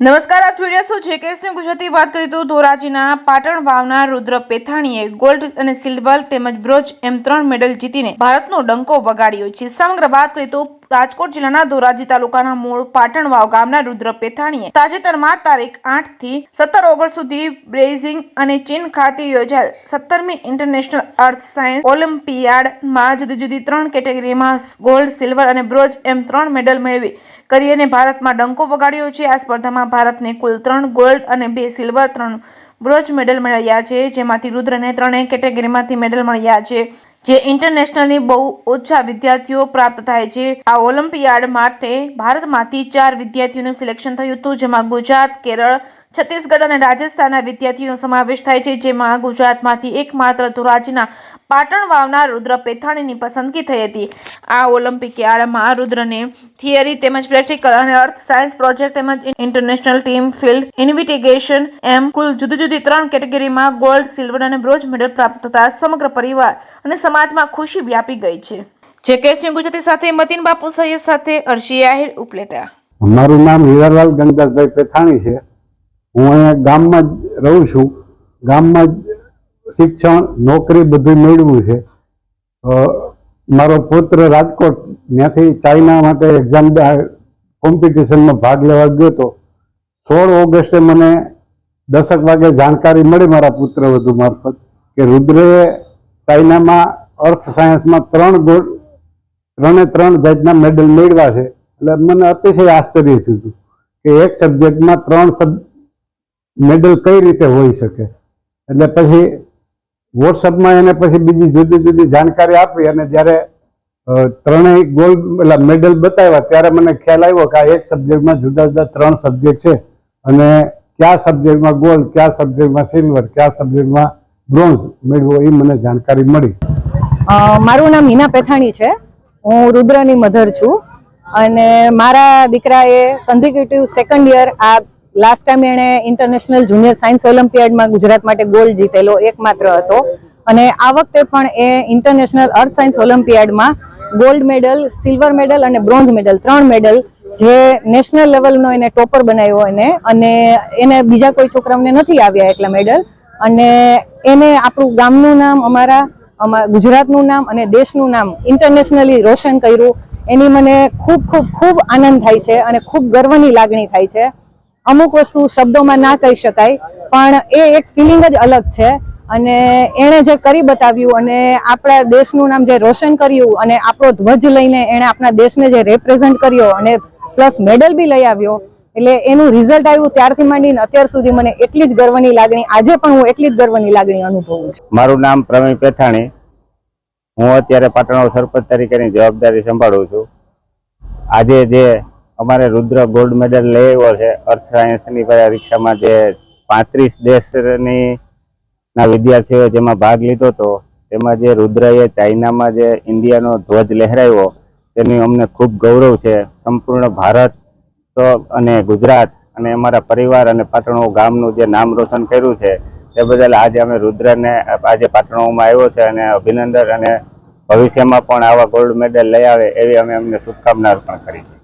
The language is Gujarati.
નમસ્કાર, આપ જોઈ રહ્યા છો જેકેએસની ગુજરાતી વાત કરીએ તો ધોરાજીના પાટણ વાવના રુદ્ર પેથાણીએ ગોલ્ડ અને સિલ્વર તેમજ બ્રોન્ઝ એમ 3 મેડલ જીતીને ભારતનો ડંકો વગાડ્યો છે। સમગ્ર વાત કરીએ તો રાજકોટ જિલ્લાના ધોરાજી તાલુકાના મૂળ પાટણ વાવ ગામના રુદ્ર પેથાણીએ તાજેતરમાં તારીખ 8 થી 17 ઓગસ્ટ સુધી બેઇજિંગ અને ચીન ખાતે યોજાયેલ 17મી ઇન્ટરનેશનલ અર્થ સાયન્સ ઓલિમ્પિયાડમાં જુદી જુદી 3 કેટેગરીમાં ગોલ્ડ, સિલ્વર અને બ્રોન્ઝ એમ 3 મેડલ મેળવી કરીને ભારતમાં ડંકો વગાડ્યો છે। આ સ્પર્ધામાં ભારતને કુલ 3 ગોલ્ડ અને 2 સિલ્વર 3 બ્રોન્ઝ મેડલ મળ્યા છે, જેમાંથી રુદ્રને 3 કેટેગરીમાંથી મેડલ મળ્યા છે, જે ઇન્ટરનેશનલની બહુ ઓછા વિદ્યાર્થીઓ પ્રાપ્ત થાય છે। આ ઓલિમ્પિયાડ માટે ભારતમાંથી 4 વિદ્યાર્થીઓનું સિલેક્શન થયું હતું, જેમાં ગુજરાત, કેરળ, છત્તીસગઢ અને રાજસ્થાનના વિદ્યાર્થીઓનો સમાવેશ થાય છે, જેમાં ગુજરાતમાંથી એકમાત્ર ધોરાજીના પાટણ વાવના રુદ્ર પેથાણીની પસંદગી થઈ હતી। આ ઓલિમ્પિયાડમાં રુદ્રને થિયરી તેમજ પ્રેક્ટિકલ અને અર્થ સાયન્સ પ્રોજેક્ટ તેમજ ઇન્ટરનેશનલ ટીમ ફિલ્ડ ઇન્વિટેશન એમ કુલ જુદી જુદી 3 કેટેગરીમાં ગોલ્ડ, સિલ્વર અને બ્રોન્ઝ મેડલ પ્રાપ્ત થતા સમગ્ર પરિવાર અને સમાજમાં ખુશી વ્યાપી ગઈ છે। જેકેએસની ગુજરાતી સાથે મતીન બાપુ સૈયદ સાથે અર્શી આહિર ઉપલેટા। મારું નામ હીરાલાલ ગંગાભાઈ પેથાણી છે। હું અહીંયા ગામમાં જ રહું છું। ગામમાં જ શિક્ષણ, નોકરી બધું મેળવ્યું છે। મારો પુત્ર રાજકોટ ત્યાંથી ચાઇના માટે એક્ઝામ કોમ્પિટિશનમાં ભાગ લેવા ગયો હતો। 16 ઓગસ્ટે મને 10 વાગે જાણકારી મળી મારા પુત્ર વધુ મારફત કે રુદ્રએ ચાઇનામાં અર્થ સાયન્સમાં 3 જાતના મેડલ મેળવ્યા છે। એટલે મને અતિશય આશ્ચર્ય થયું કે એક સબ્જેક્ટમાં 3 મેડલ કઈ રીતે હોઈ શકે। એટલે પછી વોટ્સઅપમાં એને પછી બીજી જુદી જુદી જાણકારી આપી અને જ્યારે 3 ગોલ્ડ મેડલ બતાવ્યા ત્યારે મને ખ્યાલ આવ્યો કે આ એક સબ્જેક્ટમાં જુદા જુદા 3 સબ્જેક્ટ છે અને કયા સબ્જેક્ટમાં ગોલ્ડ, કયા સબ્જેક્ટમાં સિલ્વર, કયા સબ્જેક્ટમાં બ્રોન્ઝ મેળવ્યો એ મને જાણકારી મળી। મારું નામ મીના પેથાણી છે। હું રુદ્રની મધર છું અને મારા દીકરાએ કન્ઝિક્યુટિવ સેકન્ડ યર આ લાસ્ટ ટાઈમ એણે ઇન્ટરનેશનલ જુનિયર સાયન્સ ઓલિમ્પિયાડમાં ગુજરાત માટે ગોલ્ડ જીતેલો એકમાત્ર હતો અને આ વખતે પણ એ ઇન્ટરનેશનલ અર્થ સાયન્સ ઓલિમ્પિયાડમાં ગોલ્ડ મેડલ, સિલ્વર મેડલ અને બ્રોન્ઝ મેડલ 3 મેડલ જે નેશનલ લેવલનો એને ટોપર બનાવ્યો અને એને બીજા કોઈ છોકરાઓને નથી આવ્યા એટલા મેડલ અને એને આપણું ગામનું નામ, અમારા ગુજરાતનું નામ અને દેશનું નામ ઇન્ટરનેશનલી રોશન કર્યું। એની મને ખૂબ આનંદ થાય છે અને ખૂબ ગર્વની લાગણી થાય છે। અમુક વસ્તુ શબ્દોમાં ના કહી શકાય પણ એ એક ફિલિંગ જ અલગ છે અને એણે જે કરી બતાવ્યું અને આપણા દેશનું નામ જે રોશન કર્યું અને આપણો ધ્વજ લઈને એણે આપણા દેશને જે રિપ્રેઝન્ટ કર્યો અને પ્લસ મેડલ બી લઈ આવ્યો, એટલે એનું રિઝલ્ટ આવ્યું ત્યારથી માંડીને અત્યાર સુધી મને એટલી જ ગર્વની લાગણી, આજે પણ હું એટલી જ ગર્વની લાગણી અનુભવું છું। મારું નામ પ્રવીણ પેથાણી। હું અત્યારે પાટણ સરપંચ તરીકેની જવાબદારી સંભાળું છું। આજે જે અમારે રુદ્ર ગોલ્ડ મેડલ લઈ આવ્યો છે અર્થ સાયન્સની પરીક્ષામાં, જે 35 દેશની ના વિદ્યાર્થીઓ જેમાં ભાગ લીધો હતો, તેમાં જે રુદ્રએ ચાઇનામાં જે ઇન્ડિયાનો ધ્વજ લહેરાવ્યો તેની અમને ખૂબ ગૌરવ છે। સંપૂર્ણ ભારત તો અને ગુજરાત અને અમારા પરિવાર અને પાટણો ગામનું જે નામ રોશન કર્યું છે તે બદલ આજે અમે રુદ્રને આજે પાટણોમાં આવ્યો છે અને અભિનંદન અને ભવિષ્યમાં પણ આવા ગોલ્ડ મેડલ લઈ આવે એવી અમે અમને શુભકામના અર્પણ કરી છે।